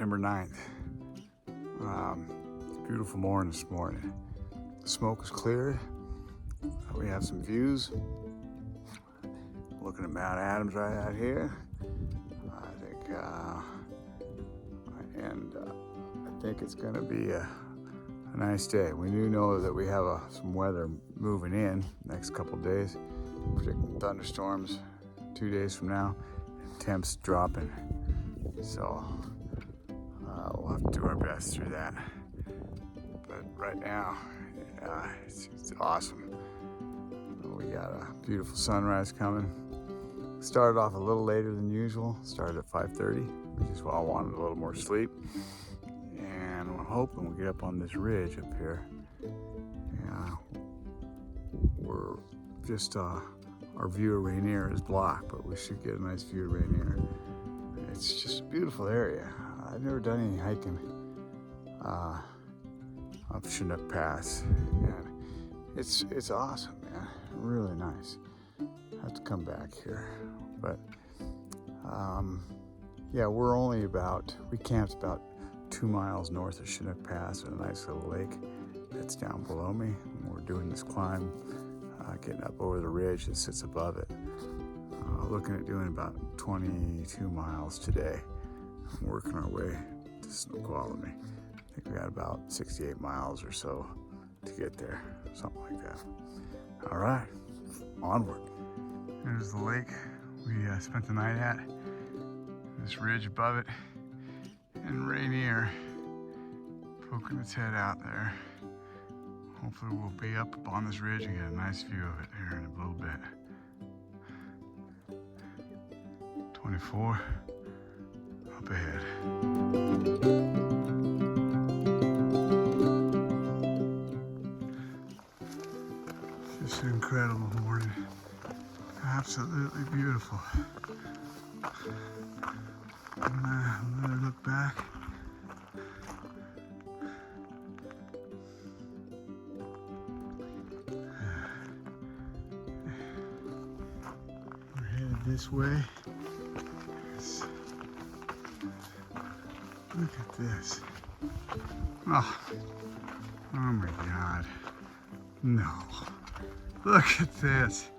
September 9th. Beautiful morning this morning. The smoke is cleared. We have some views. Looking at Mount Adams right out here. I think it's going to be a nice day. We do know that we have some weather moving in next couple days. Predicting thunderstorms 2 days from now. Temps dropping. So we'll have to do our best through that. But right now, it's awesome. We got a beautiful sunrise coming. Started off a little later than usual. Started at 5:30, which is why I wanted a little more sleep. And I'm hoping we get up on this ridge up here. Yeah, we're just our view of Rainier is blocked, but we should get a nice view of Rainier. It's just a beautiful area. I've never done any hiking up Chinook Pass, and it's awesome, man. Really nice. I have to come back here, but yeah, we camped about 2 miles north of Chinook Pass at a nice little lake that's down below me. And we're doing this climb, getting up over the ridge that sits above it. Looking at doing about 22 miles today. I'm working our way to Snoqualmie. I think we got about 68 miles or so to get there, something like that. All right, onward. There's the lake we spent the night at. This ridge above it, and Rainier poking its head out there. Hopefully we'll be up on this ridge and get a nice view of it here in a little bit. 24 up ahead. Just an incredible morning. Absolutely beautiful. Another look back. We're headed this way. Look at this. Oh my God. No. Look at this.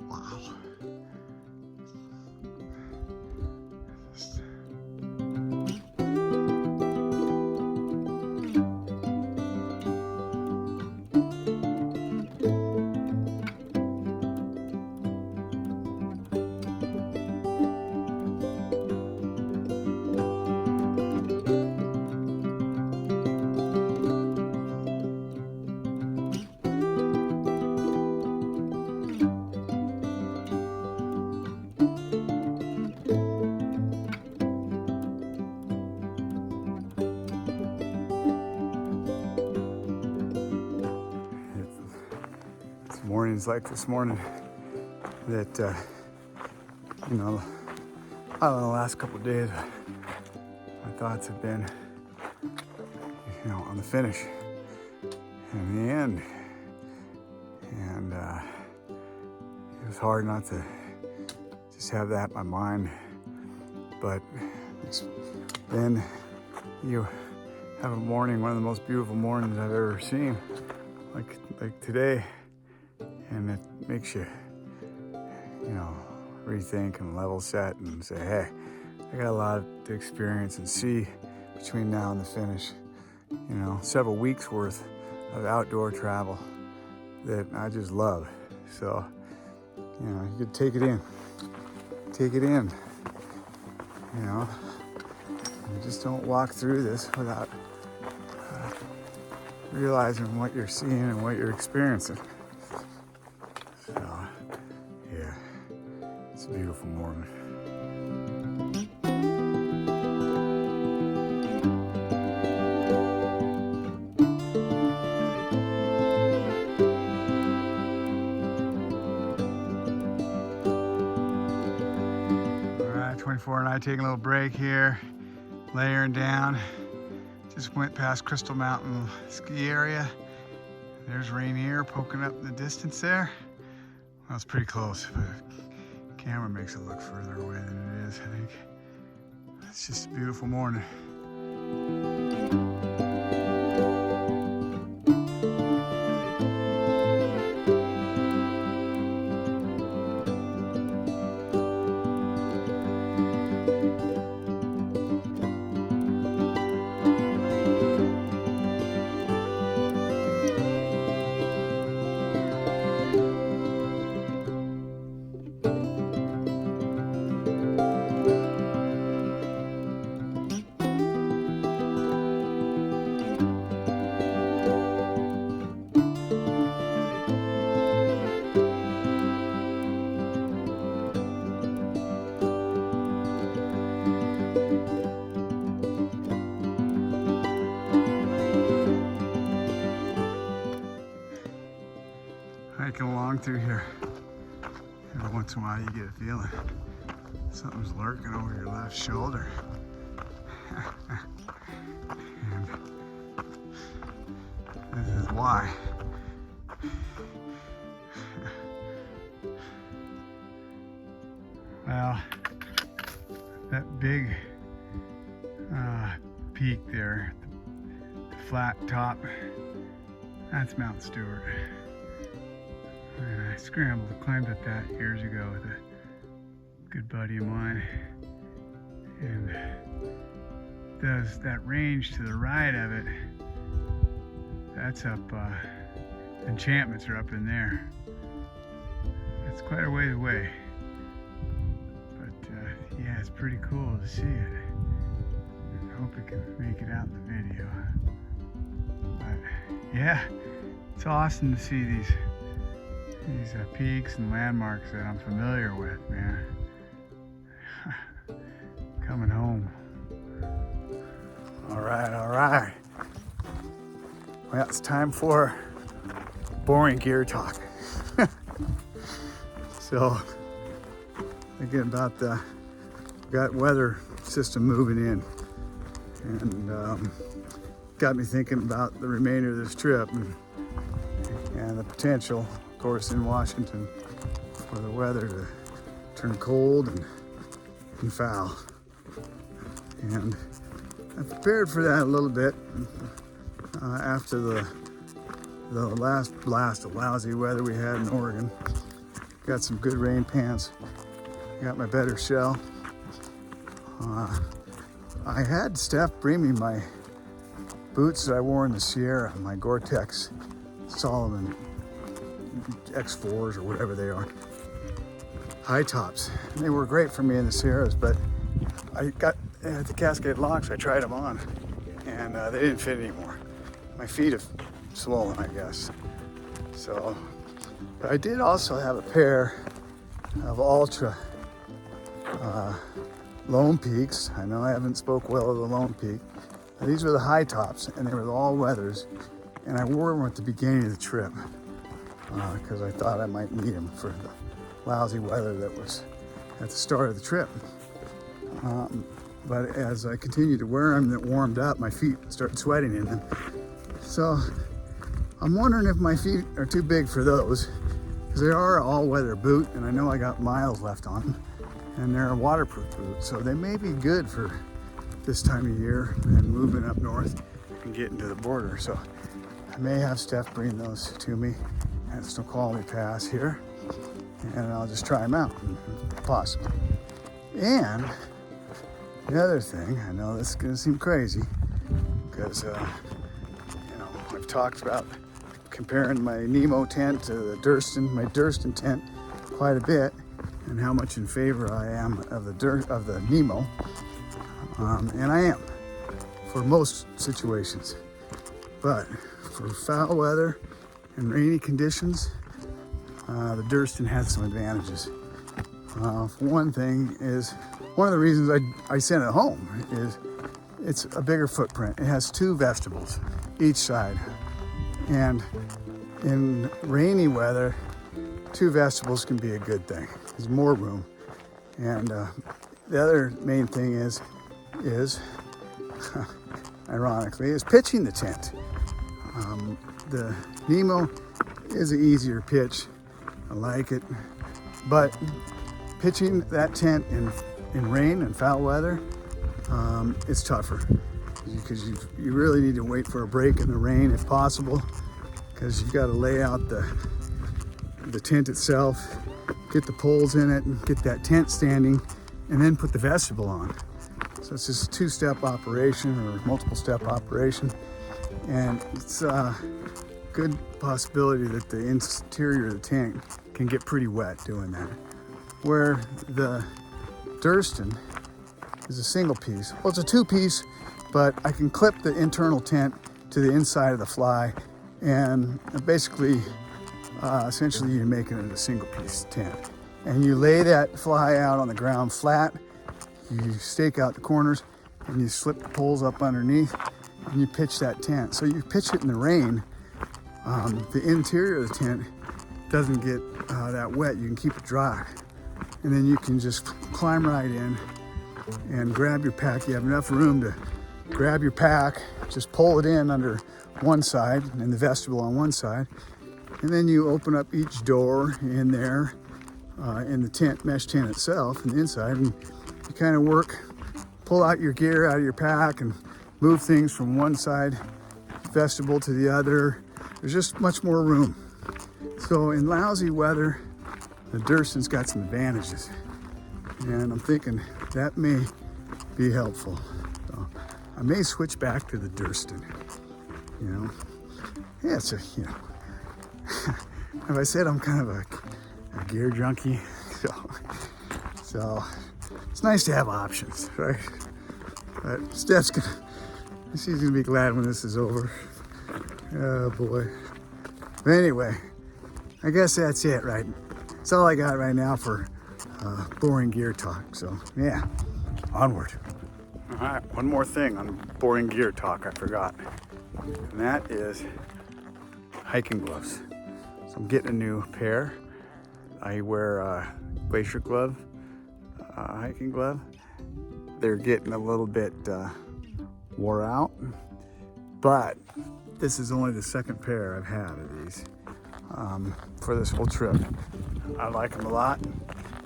Wow. Mornings like this morning that I don't know, the last couple of days my thoughts have been on the finish and the end, and it was hard not to just have that in my mind. But then you have a morning, one of the most beautiful mornings I've ever seen, like today. And it makes you, rethink and level set and say, hey, I got a lot to experience and see between now and the finish. Several weeks worth of outdoor travel that I just love. So, you could take it in. You just don't walk through this without realizing what you're seeing and what you're experiencing. So, yeah, it's a beautiful morning. All right, 24 and I taking a little break here, layering down. Just went past Crystal Mountain ski area. There's Rainier poking up in the distance there. Well, it's pretty close, but the camera makes it look further away than it is, I think. It's just a beautiful morning. Hiking along through here. Every once in a while you get a feeling something's lurking over your left shoulder. And this is why. Well, that big peak there, the flat top, that's Mount Stewart. And I climbed up that years ago with a good buddy of mine. And that range to the right of it, that's up, enchantments are up in there. That's quite a ways away. But yeah, it's pretty cool to see it. I hope it can make it out in the video. But yeah, it's awesome to see these peaks and landmarks that I'm familiar with, man. Coming home. All right. Well, it's time for boring gear talk. So, thinking about got weather system moving in, and got me thinking about the remainder of this trip and the potential, of course, in Washington for the weather to turn cold and foul. And I prepared for that a little bit after the last blast of lousy weather we had in Oregon. Got some good rain pants. Got my better shell. I had Steph bring me my boots that I wore in the Sierra, my Gore-Tex Solomon X4s or whatever they are, high tops. They were great for me in the Sierras, but I got the Cascade locks. I tried them on, and they didn't fit anymore. My feet have swollen, I guess. So, but I did also have a pair of Ultra Lone Peaks. I know I haven't spoke well of the Lone Peak. These were the high tops, and they were all weathers, and I wore them at the beginning of the trip because I thought I might need them for the lousy weather that was at the start of the trip. But as I continued to wear them, it warmed up, my feet started sweating in them. So I'm wondering if my feet are too big for those, because they are an all-weather boot, and I know I got miles left on them, and they're a waterproof boot, so they may be good for this time of year and moving up north and getting to the border. So I may have Steph bring those to me at Snoqualmie Pass here, and I'll just try them out, possibly. And the other thing, I know this is gonna seem crazy, because I've talked about comparing my Nemo tent to my Durston tent quite a bit, and how much in favor I am of the Nemo, and I am for most situations. But for foul weather and rainy conditions, the Durston has some advantages. For one thing is, one of the reasons I sent it home is it's a bigger footprint. It has 2 vestibules each side, and in rainy weather, 2 vestibules can be a good thing. There's more room. And the other main thing is ironically, is pitching the tent. The Nemo is an easier pitch. I like it, but pitching that tent in rain and foul weather it's tougher because you really need to wait for a break in the rain if possible, because you've got to lay out the tent itself, get the poles in it, and get that tent standing, and then put the vestibule on. So it's just a two-step operation or multiple-step operation, and it's a good possibility that the interior of the tent can get pretty wet doing that. Where the Durston is a single piece. Well, it's a two-piece, but I can clip the internal tent to the inside of the fly, and basically, essentially, you're making it a single-piece tent. And you lay that fly out on the ground flat, you stake out the corners, and you slip the poles up underneath, and you pitch that tent. So you pitch it in the rain, the interior of the tent doesn't get that wet. You can keep it dry. And then you can just climb right in and grab your pack. You have enough room to grab your pack, just pull it in under one side and the vestibule on one side. And then you open up each door in there, in the tent, mesh tent itself, on the inside, and you kind of pull out your gear out of your pack and move things from one side vestibule to the other. There's just much more room. So in lousy weather, the Durston's got some advantages, and I'm thinking that may be helpful. So I may switch back to the Durston. You know, yeah, it's have I said I'm kind of a gear junkie? So it's nice to have options, right? But Steph's she's gonna be glad when this is over. Oh boy. But anyway, I guess that's it, right? That's all I got right now for boring gear talk. So yeah, onward. All right, one more thing on boring gear talk I forgot, and that is hiking gloves. So I'm getting a new pair. I wear a glacier glove, hiking glove. They're getting a little bit wore out, but this is only the second pair I've had of these for this whole trip. I like them a lot.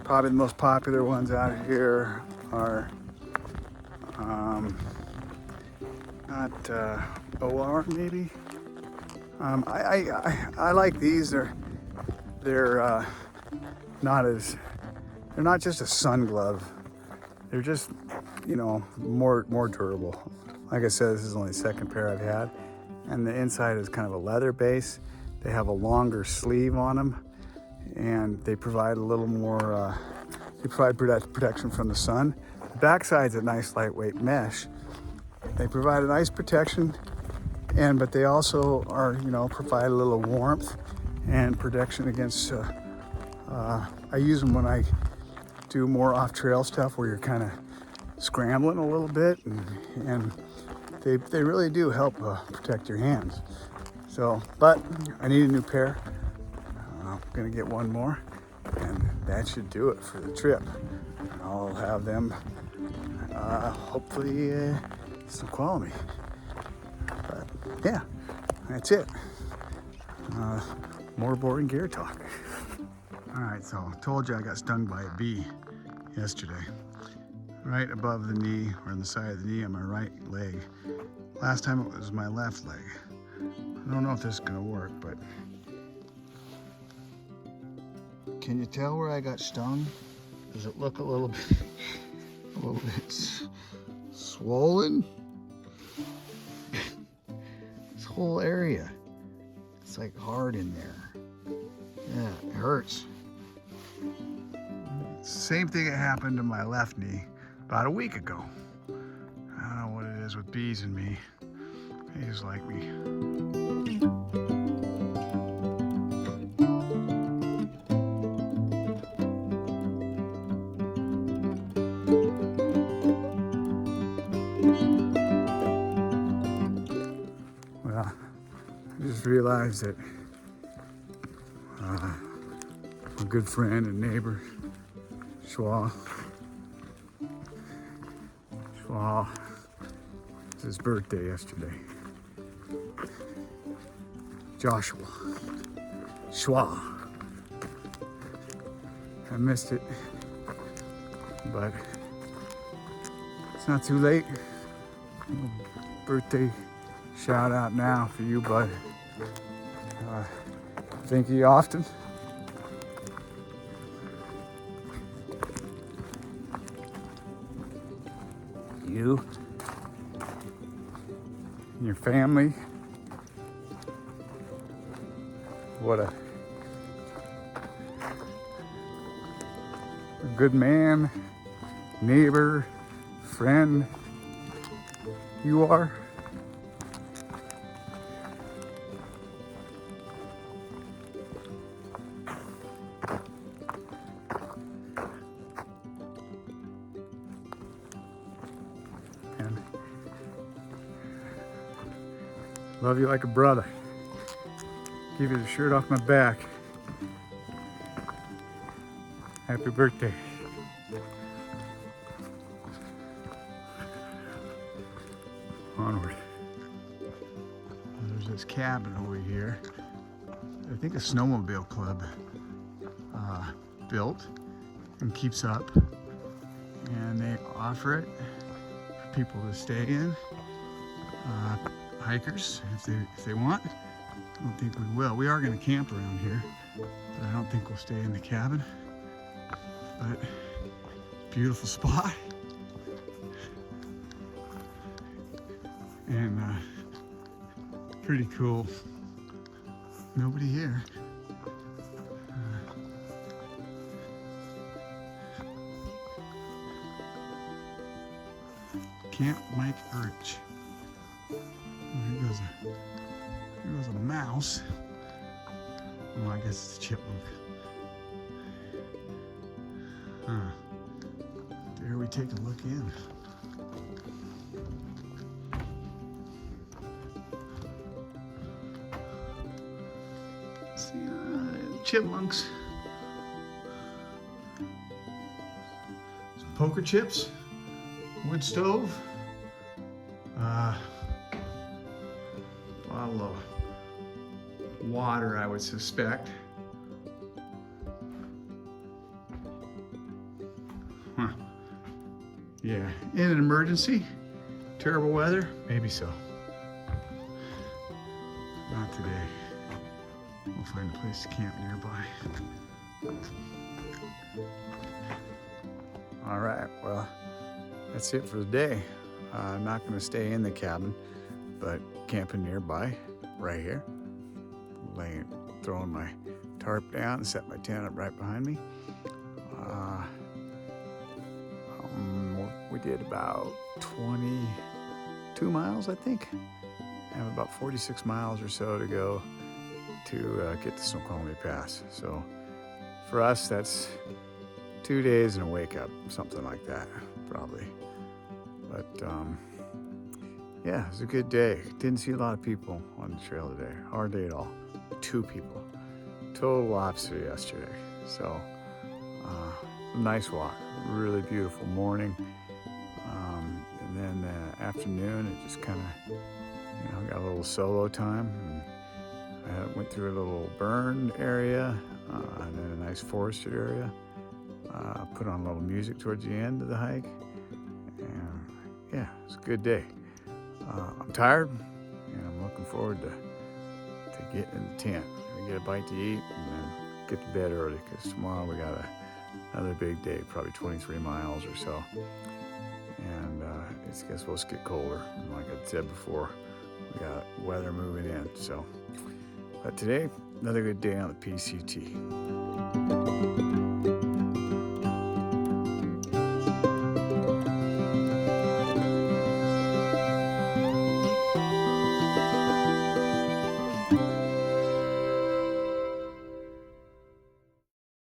Probably the most popular ones out here are not OR maybe. I like these. They're not just a sun glove. They're just, you know, more durable. Like I said, this is only the second pair I've had, and the inside is kind of a leather base. They have a longer sleeve on them, and they provide a little more. They provide protection from the sun. The backside's a nice lightweight mesh. They provide a nice protection, but they also are, you know, provide a little warmth and protection against. I use them when I do more off-trail stuff where you're kind of scrambling a little bit, and they really do help protect your hands. So, but I need a new pair. I'm gonna get one more, and that should do it for the trip. I'll have them hopefully some quality. But yeah, that's it. More boring gear talk. All right, so I told you I got stung by a bee yesterday, right above the knee, or on the side of the knee on my right leg. Last time it was my left leg. I don't know if this is gonna work, but can you tell where I got stung? Does it look a little bit swollen? This whole area, it's like hard in there. Yeah, it hurts. Same thing that happened to my left knee about a week ago. I don't know what it is with bees and me. They just like me. Well, I just realized that a good friend and neighbor, Schwa, it's his birthday yesterday. Joshua Schwa. I missed it, but It's not too late. Birthday shout out now for you, bud. Think of you often. You and your family. What a good man, neighbor, friend you are. And love you like a brother. Give you the shirt off my back. Happy birthday. Onward. There's this cabin over here. I think a snowmobile club built and keeps up. And they offer it for people to stay in. Hikers, if they want. I don't think we will. We are going to camp around here, but I don't think we'll stay in the cabin. But beautiful spot. And pretty cool. Nobody here. Camp Mike Urch. Here goes a mouse. Oh, I guess it's a chipmunk. There we take a look in. See, chipmunks. Some poker chips, wood stove, bottle of water, I would suspect. Huh. Yeah, in an emergency, terrible weather, maybe so. Not today. We'll find a place to camp nearby. All right, well, that's it for the day. I'm not gonna stay in the cabin, but camping nearby, right here. Throwing my tarp down and set my tent up right behind me. We did about 22 miles, I think. I have about 46 miles or so to go to get to Snoqualmie Pass. So for us, that's 2 days and a wake up, something like that, probably. But yeah, it was a good day. Didn't see a lot of people on the trail today, hardly at all. 2 people, total opposite yesterday. So nice walk, really beautiful morning. And then afternoon, it just kind of, got a little solo time. And I went through a little burn area and then a nice forested area. Put on a little music towards the end of the hike. And yeah, it's a good day. I'm tired and I'm looking forward to get in the tent. Get a bite to eat and then get to bed early because tomorrow we got another big day, probably 23 miles or so. And it's supposed to get colder. And like I said before, we got weather moving in. So, but today, another good day on the PCT.